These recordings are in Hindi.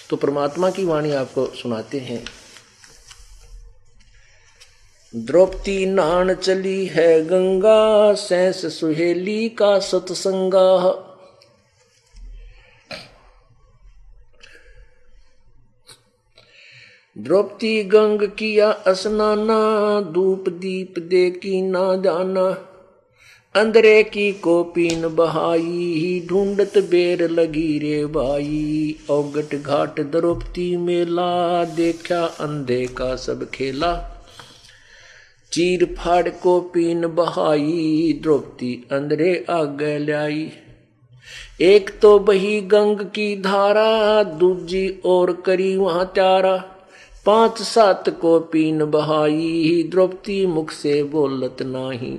तो परमात्मा की वाणी आपको सुनाते हैं। द्रौपदी नान चली है गंगा, सैंस सुहेली का सतसंगा। द्रौपदी गंग किया स्नाना, धूप दीप दे की ना जाना। अंदरे की कोपीन बहाई, ढूंढत बेर लगी रे भाई। औगट घाट द्रौपदी मेला, देखा अंधे का सब खेला। चीर फाड़ कोपीन बहाई, द्रौपदी अंदरे आगे लाई। एक तो बही गंग की धारा, दूजी और करी वहां त्यारा। 5-7 कोपीन बहाई, द्रौपदी मुख से बोलत नाही।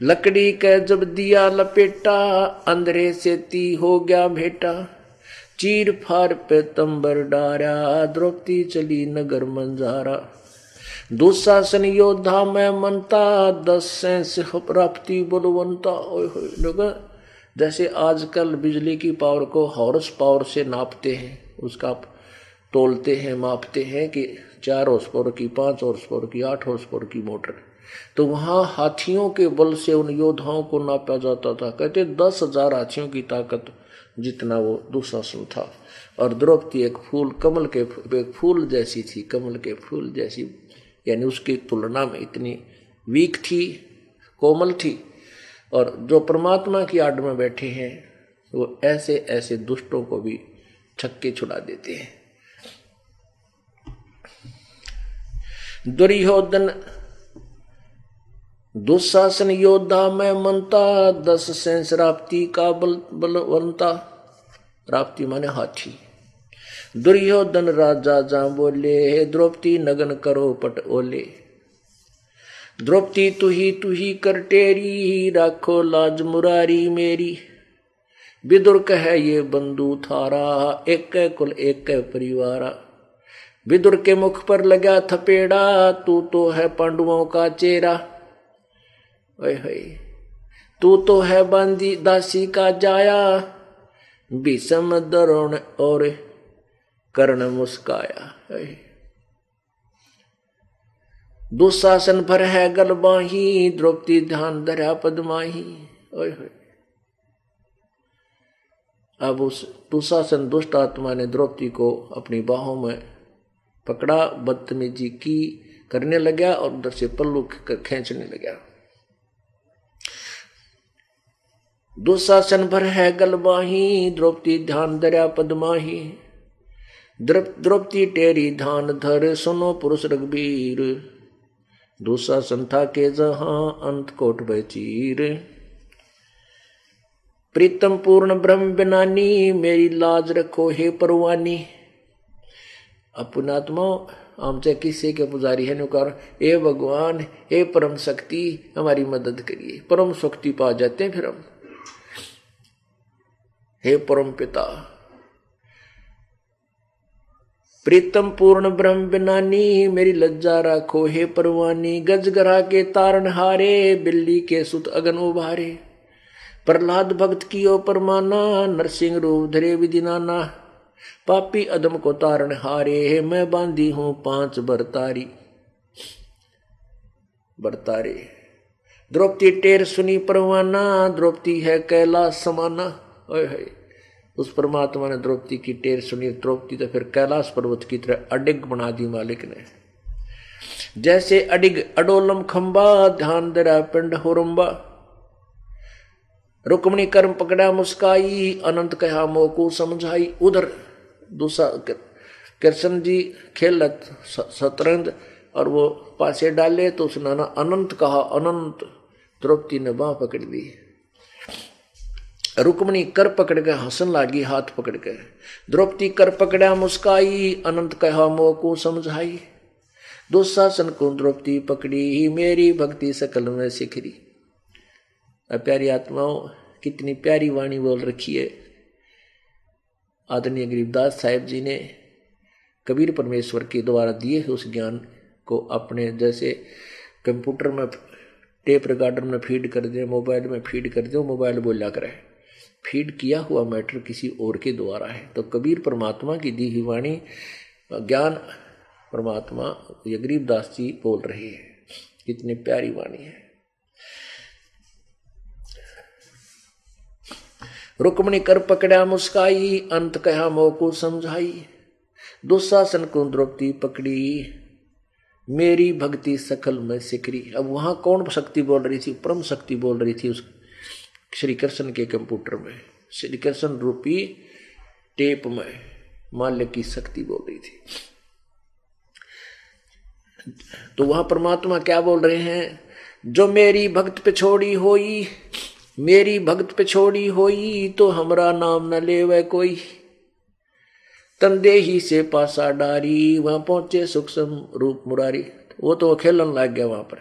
लकड़ी के जब दिया लपेटा, अंदरे से ती हो गया भेटा। चीर फाड़ पे तंबर डारा, द्रौपदी चली नगर मंजारा। दुशासन योद्धा में मनता, 10 सैंस प्राप्ति बलवंता। जैसे आजकल बिजली की पावर को हॉर्स पावर से नापते हैं, उसका तोलते हैं, मापते हैं कि 4 हॉर्स पावर की, 5 हॉर्स पावर की, 8 हॉर्स पावर की मोटर। तो वहां हाथियों के बल से उन योद्धाओं को नापा जाता था। कहते 10,000 हाथियों की ताकत जितना वो दुशासन था। और द्रौपदी एक फूल, कमल के एक फूल जैसी थी, कमल के फूल जैसी, यानी उसकी तुलना में इतनी वीक थी, कोमल थी। और जो परमात्मा की आड़ में बैठे हैं वो ऐसे ऐसे दुष्टों को भी छक्के छुड़ा देते हैं। दुर्योधन दुशासन योद्धा में मनता, 10 सैंस राप्ती का बलवंता। राप्ती माने हाथी। दुर्योधन राजा जा बोले, द्रौपदी नगन करो पट ओले। द्रौपदी तू ही कर टेरी, राखो लाज मुरारी मेरी। विदुर कहे ये बंधु थारा, एक कुल एक परिवारा। विदुर के मुख पर लगा थपेड़ा, तू तो है पांडवों का चेहरा। तू तो है बांदी दासी का जाया, भीष्म द्रोण और कर्ण मुस्काया। दुशासन पर है गलबाही, द्रौपदी ध्यान धरा पदमाही। अब उस दुशासन दुष्ट आत्मा ने द्रौपदी को अपनी बाहों में पकड़ा, बदतमीजी की करने लगा और उधर से पल्लू खींचने लगा। दुशासन भर है गलबाही, द्रौपदी ध्यान धरा पदमाही। द्रौपदी टेरी ध्यान धर, सुनो पुरुष रघुबीर। दुशासन था के जहां, अंत कोट बचीर। प्रीतम पूर्ण ब्रह्म बिनानी, मेरी लाज रखो हे परवानी। अपनात्मा आमचे किस्से के पुजारी है नुकार, हे भगवान, हे परम शक्ति, हमारी मदद करिए। परम शक्ति पा जाते हैं फिर हम। हे परम पिता, प्रीतम पूर्ण ब्रह्म बिनानी, मेरी लज्जा राखो हे परवानी। गजगरा के तारण हारे, बिल्ली के सुत अगन उभारे। प्रहलाद भक्त कियो परमाना, नरसिंह रूप धरे विधि नाना। पापी अदम को तारण हारे, मैं बांधी हूं 5 बरतारी। द्रौपदी टेर सुनी परवाना, द्रौपदी है कैलाश समाना। उस परमात्मा ने द्रौपदी की टेर सुनी। द्रौपदी तो फिर कैलाश पर्वत की तरह अडिग बना दी मालिक ने। जैसे अडिग अडोलम खंबा, ध्यान दरा पिंड होरंबा। रुक्मणी कर्म पकड़ा मुस्काई, अनंत कहा मोको समझाई। उधर दूसरा कृष्ण जी खेलत शतरंज और वो पासे डाले तो उसने ना अनंत कहा, अनंत। द्रौपदी ने बाह पकड़ ली। रुक्मणी कर पकड़ के हंसन लागी, हाथ पकड़ के। द्रौपदी कर पकड़ा मुस्काई, अनंत कहा मोको समझाई। दुशासन को द्रौपदी पकड़ी, मेरी भक्ति सकल में सिखरी। प्यारी आत्माओं, कितनी प्यारी वाणी बोल रखी है आदरणीय गरीबदास साहिब जी ने। कबीर परमेश्वर के द्वारा दिए उस ज्ञान को अपने जैसे कंप्यूटर में टेप रिकॉर्डर में फीड कर दे, मोबाइल में फीड कर दे, मोबाइल बोला करे। फीड किया हुआ मैटर किसी और के द्वारा है। तो कबीर परमात्मा की दी हुई वाणी ज्ञान परमात्मा ये गरीबदास जी बोल रहे हैं। कितनी प्यारी वाणी है। रुक्मणी कर पकड़ा मुस्काई, अंत कहा मोह को समझाई। दुशासन को द्रौपदी पकड़ी, मेरी भक्ति सकल में सिकरी। अब वहां कौन शक्ति बोल रही थी? परम शक्ति बोल रही थी उस श्री कृष्ण के कंप्यूटर में, श्री कृष्ण रूपी टेप में माल्य की शक्ति बोल रही थी। तो वहां परमात्मा क्या बोल रहे हैं? जो मेरी भक्त पे छोड़ी होई, मेरी भक्त पे छोड़ी होई, तो हमरा नाम न लेवे कोई। तंदेही से पासा डारी, वहां पहुंचे सूक्ष्म रूप मुरारी। वो तो खेलन लग गया वहां पर,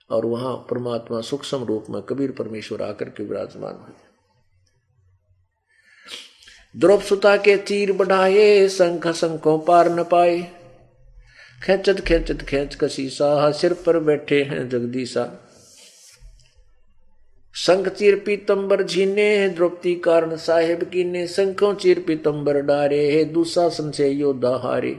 और वहां परमात्मा सूक्ष्म रूप में कबीर परमेश्वर आकर के विराजमान हुए। द्रौपदी सुता के तीर बढ़ाए, शंख शंखों पार न पाए। खेचत खेचत खेच कसीसा, सिर पर बैठे हैं जगदीशा। शंख चीर पीतंबर झीने, द्रौपदी कारण साहेब कीने। शंखों चीर पीतंबर डारे, दुशासन से योद्धा हारे।